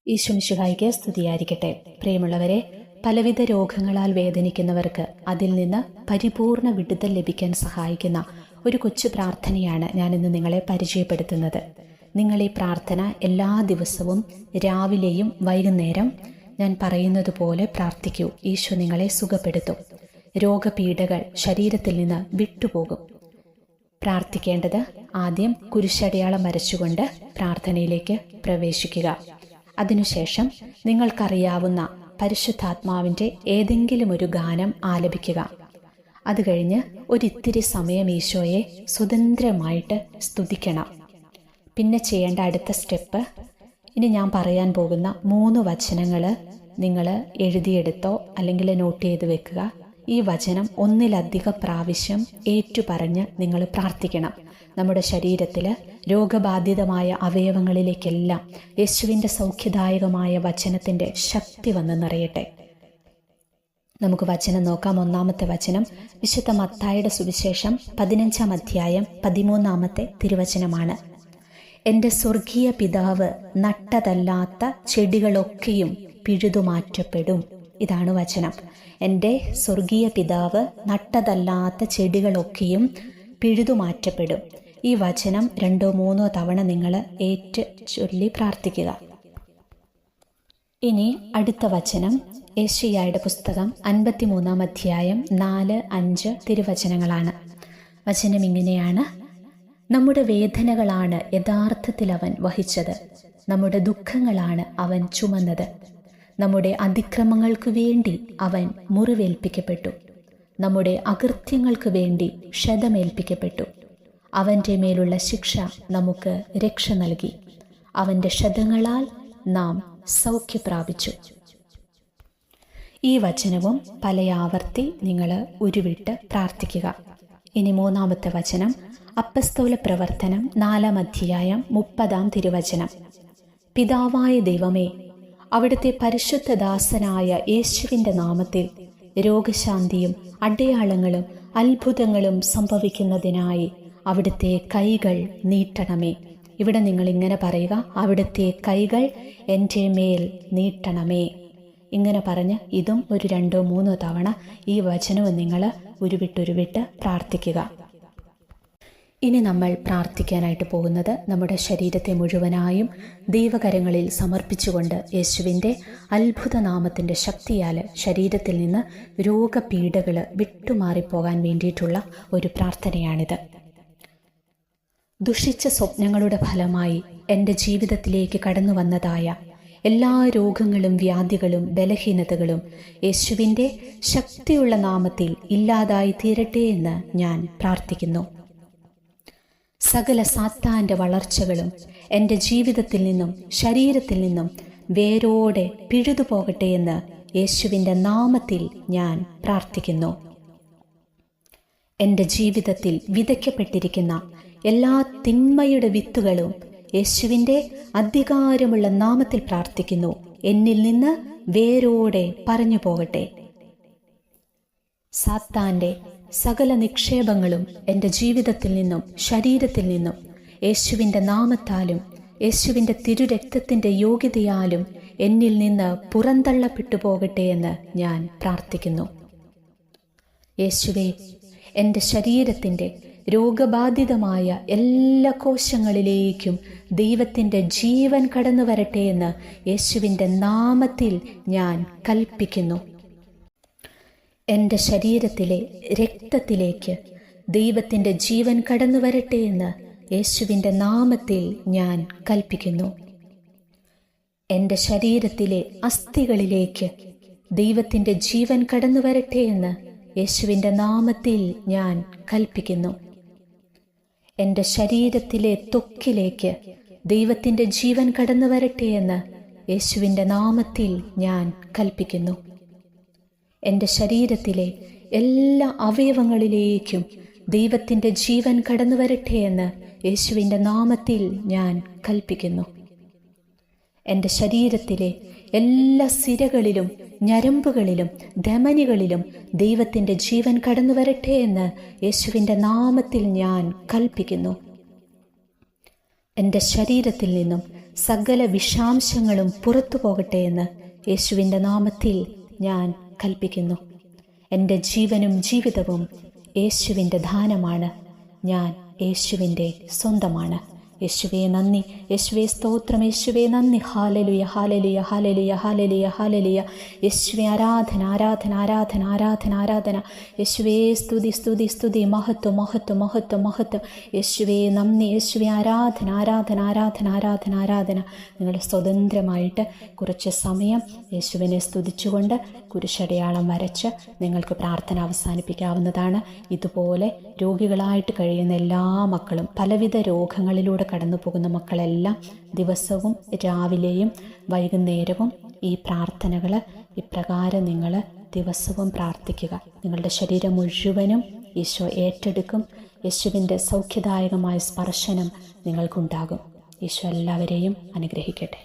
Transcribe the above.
ഈശോ മിശിഹായ്ക്ക് സ്തുതിയായിരിക്കട്ടെ. പ്രിയമുള്ളവരെ, പലവിധ രോഗങ്ങളാൽ വേദനിക്കുന്നവർക്ക് അതിൽ നിന്ന് പരിപൂർണ വിടുതൽ ലഭിക്കാൻ സഹായിക്കുന്ന ഒരു കൊച്ചു പ്രാർത്ഥനയാണ് ഞാനിന്ന് നിങ്ങളെ പരിചയപ്പെടുത്തുന്നത്. നിങ്ങൾ ഈ പ്രാർത്ഥന എല്ലാ ദിവസവും രാവിലെയും വൈകുന്നേരം ഞാൻ പറയുന്നത് പോലെ പ്രാർത്ഥിക്കൂ. ഈശോ നിങ്ങളെ സുഖപ്പെടുത്തും. രോഗപീഠകൾ ശരീരത്തിൽ നിന്ന് വിട്ടുപോകും. പ്രാർത്ഥിക്കേണ്ടത്: ആദ്യം കുരിശടയാളം വരച്ചുകൊണ്ട് പ്രാർത്ഥനയിലേക്ക് പ്രവേശിക്കുക. അതിനുശേഷം നിങ്ങൾക്കറിയാവുന്ന പരിശുദ്ധാത്മാവിൻ്റെ ഏതെങ്കിലും ഒരു ഗാനം ആലപിക്കുക. അത് കഴിഞ്ഞ് ഒരിത്തിരി സമയം ഈശോയെ സ്വതന്ത്രമായിട്ട് സ്തുതിക്കണം. പിന്നെ ചെയ്യേണ്ട അടുത്ത സ്റ്റെപ്പ്, ഇനി ഞാൻ പറയാൻ പോകുന്ന 3 വചനങ്ങൾ നിങ്ങൾ എഴുതിയെടുത്തോ അല്ലെങ്കിൽ നോട്ട് ചെയ്ത് വെക്കുക. ഈ വചനം ഒന്നിലധികം പ്രാവശ്യം ഏറ്റുപറഞ്ഞ് നിങ്ങൾ പ്രാർത്ഥിക്കണം. നമ്മുടെ ശരീരത്തിൽ രോഗബാധിതമായ അവയവങ്ങളിലേക്കെല്ലാം യേശുവിൻ്റെ സൗഖ്യദായകമായ വചനത്തിൻ്റെ ശക്തി വന്ന് നിറയട്ടെ. നമുക്ക് വചനം നോക്കാം. 1-ാമത്തെ വചനം വിശുദ്ധ മത്തായിയുടെ സുവിശേഷം 15-ാം അധ്യായം 13-ാമത്തെ തിരുവചനമാണ്. എൻ്റെ സ്വർഗീയ പിതാവ് നട്ടതല്ലാത്ത ചെടികളൊക്കെയും പിഴുതുമാറ്റപ്പെടും. ഇതാണ് വചനം. എൻ്റെ സ്വർഗീയ പിതാവ് നട്ടതല്ലാത്ത ചെടികളൊക്കെയും പിഴുതുമാറ്റപ്പെടും. ഈ വചനം 2-3 തവണ നിങ്ങൾ ചൊല്ലി പ്രാർത്ഥിക്കുക. ഇനി അടുത്ത വചനം യെശയ്യായുടെ പുസ്തകം 53-ാം അധ്യായം 4-5 തിരുവചനങ്ങളാണ്. വചനം ഇങ്ങനെയാണ്: നമ്മുടെ വേദനകളാണ് യഥാർത്ഥത്തിൽ അവൻ വഹിച്ചത്, നമ്മുടെ ദുഃഖങ്ങളാണ് അവൻ ചുമന്നത്. നമ്മുടെ അതിക്രമങ്ങൾക്ക് വേണ്ടി അവൻ മുറിവേൽപ്പിക്കപ്പെട്ടു, നമ്മുടെ അകൃത്യങ്ങൾക്ക് വേണ്ടി ക്ഷതമേൽപ്പിക്കപ്പെട്ടു. അവൻ്റെ മേലുള്ള ശിക്ഷ നമുക്ക് രക്ഷ നൽകി, അവൻ്റെ ക്ഷതങ്ങളാൽ നാം സൗഖ്യപ്രാപിച്ചു. ഈ വചനവും പല ആവർത്തി നിങ്ങൾ ഉരുവിട്ട് പ്രാർത്ഥിക്കുക. ഇനി 3-ാമത്തെ വചനം അപ്പസ്തോല പ്രവർത്തനം 4-ാം അധ്യായം 30-ാം തിരുവചനം. പിതാവായ ദൈവമേ, അവിടുത്തെ പരിശുദ്ധദാസനായ യേശുവിൻ്റെ നാമത്തിൽ രോഗശാന്തിയും അടയാളങ്ങളും അത്ഭുതങ്ങളും സംഭവിക്കുന്നതിനായി അവിടുത്തെ കൈകൾ നീട്ടണമേ. ഇവിടെ നിങ്ങൾ ഇങ്ങനെ പറയുക: അവിടുത്തെ കൈകൾ എൻ്റെ മേൽ നീട്ടണമേ. ഇങ്ങനെ പറഞ്ഞ് ഇതും ഒരു 2-3 തവണ ഈ വചനവും നിങ്ങൾ ഉരുവിട്ട് പ്രാർത്ഥിക്കുക. ഇനി നമ്മൾ പ്രാർത്ഥിക്കാനായിട്ട് പോകുന്നത് നമ്മുടെ ശരീരത്തെ മുഴുവനായും ദൈവകരങ്ങളിൽ സമർപ്പിച്ചുകൊണ്ട് യേശുവിൻ്റെ അത്ഭുതനാമത്തിൻ്റെ ശക്തിയാൽ ശരീരത്തിൽ നിന്ന് രോഗപീഠകൾ വിട്ടുമാറിപ്പോകാൻ വേണ്ടിയിട്ടുള്ള ഒരു പ്രാർത്ഥനയാണിത്. ദുഷിച്ച സ്വപ്നങ്ങളുടെ ഫലമായി എൻ്റെ ജീവിതത്തിലേക്ക് കടന്നു വന്നതായ എല്ലാ രോഗങ്ങളും വ്യാധികളും ബലഹീനതകളും യേശുവിൻ്റെ ശക്തിയുള്ള നാമത്തിൽ ഇല്ലാതായി തീരട്ടെ എന്ന് ഞാൻ പ്രാർത്ഥിക്കുന്നു. സകല സാത്താൻ്റെ വളർച്ചകളും എൻ്റെ ജീവിതത്തിൽ നിന്നും ശരീരത്തിൽ നിന്നും വേരോടെ പിഴുതുപോകട്ടെ എന്ന് യേശുവിൻ്റെ നാമത്തിൽ ഞാൻ പ്രാർത്ഥിക്കുന്നു. എൻ്റെ ജീവിതത്തിൽ വിതയ്ക്കപ്പെട്ടിരിക്കുന്ന എല്ലാ തിന്മയുടെ വിത്തുകളും യേശുവിൻ്റെ അധികാരമുള്ള നാമത്തിൽ പ്രാർത്ഥിക്കുന്നു, എന്നിൽ നിന്ന് വേരോടെ പറഞ്ഞു പോകട്ടെ. സാത്താൻ്റെ സകല നിക്ഷേപങ്ങളും എൻ്റെ ജീവിതത്തിൽ നിന്നും ശരീരത്തിൽ നിന്നും യേശുവിൻ്റെ നാമത്താലും യേശുവിൻ്റെ തിരുരക്തത്തിൻ്റെ യോഗ്യതയാലും എന്നിൽ നിന്ന് പുറന്തള്ളപ്പെട്ടു പോകട്ടെ എന്ന് ഞാൻ പ്രാർത്ഥിക്കുന്നു. യേശുവേ, എൻ്റെ ശരീരത്തിൻ്റെ രോഗബാധിതമായ എല്ലാ കോശങ്ങളിലേക്കും ദൈവത്തിൻ്റെ ജീവൻ കടന്നു വരട്ടെ എന്ന് യേശുവിൻ്റെ നാമത്തിൽ ഞാൻ കൽപ്പിക്കുന്നു. എൻ്റെ ശരീരത്തിലെ രക്തത്തിലേക്ക് ദൈവത്തിൻ്റെ ജീവൻ കടന്നു വരട്ടെ എന്ന് യേശുവിൻ്റെ നാമത്തിൽ ഞാൻ കൽപ്പിക്കുന്നു. എൻ്റെ ശരീരത്തിലെ അസ്ഥികളിലേക്ക് ദൈവത്തിൻ്റെ ജീവൻ കടന്നു വരട്ടെ എന്ന് യേശുവിൻ്റെ നാമത്തിൽ ഞാൻ കൽപ്പിക്കുന്നു. എൻ്റെ ശരീരത്തിലെ ത്വക്കിലേക്ക് ദൈവത്തിൻ്റെ ജീവൻ കടന്നു വരട്ടെ എന്ന് യേശുവിൻ്റെ നാമത്തിൽ ഞാൻ കൽപ്പിക്കുന്നു. എൻ്റെ ശരീരത്തിലെ എല്ലാ അവയവങ്ങളിലേക്കും ദൈവത്തിൻ്റെ ജീവൻ കടന്നു വരട്ടെ എന്ന് യേശുവിൻ്റെ നാമത്തിൽ ഞാൻ കൽപ്പിക്കുന്നു. എൻ്റെ ശരീരത്തിലെ എല്ലാ സിരകളിലും ഞരമ്പുകളിലും ധമനികളിലും ദൈവത്തിൻ്റെ ജീവൻ കടന്നു വരട്ടെ എന്ന് യേശുവിൻ്റെ നാമത്തിൽ ഞാൻ കൽപ്പിക്കുന്നു. എൻ്റെ ശരീരത്തിൽ നിന്നും സകല വിഷാംശങ്ങളും പുറത്തു പോകട്ടെ എന്ന് യേശുവിൻ്റെ നാമത്തിൽ ഞാൻ കൽപ്പിക്കുന്നു. എൻ്റെ ജീവനും ജീവിതവും യേശുവിൻ്റെ ദാനമാണ്. ഞാൻ യേശുവിൻ്റെ സ്വന്തമാണ്. യേശുവേ നന്ദി, യേശുവേ സ്തോത്രം, യേശുവേ നന്ദി. ഹാലലുയ ഹാലലുയ ഹാലലുയ ഹാലലുയ ഹാലലുയ. യേശുവേ ആരാധന ആരാധന ആരാധന ആരാധന ആരാധന. യേശുവേ സ്തുതി സ്തുതി സ്തുതി. മഹത്വം മഹത്വം മഹത്വം മഹത്വം. യേശുവേ നന്ദി, യേശുവേ ആരാധന ആരാധന ആരാധന ആരാധന ആരാധന. നിങ്ങൾ സ്വതന്ത്രമായിട്ട് കുറച്ച് സമയം യേശുവിനെ സ്തുതിച്ചുകൊണ്ട് കുരിശടയാളം വരച്ച് നിങ്ങൾക്ക് പ്രാർത്ഥന അവസാനിപ്പിക്കാവുന്നതാണ്. ഇതുപോലെ രോഗികളായിട്ട് കഴിയുന്ന എല്ലാ മക്കളും, പലവിധ രോഗങ്ങളിലൂടെ കടന്നു പോകുന്ന മക്കളെല്ലാം ദിവസവും രാവിലെയും വൈകുന്നേരവും ഈ പ്രാർത്ഥനകൾ ഇപ്രകാരം നിങ്ങൾ ദിവസവും പ്രാർത്ഥിക്കുക. നിങ്ങളുടെ ശരീരം മുഴുവനും ഈശോ ഏറ്റെടുക്കും. യേശുവിൻ്റെ സൗഖ്യദായകമായ സ്പർശനം നിങ്ങൾക്കുണ്ടാകും. ഈശോ എല്ലാവരെയും അനുഗ്രഹിക്കട്ടെ.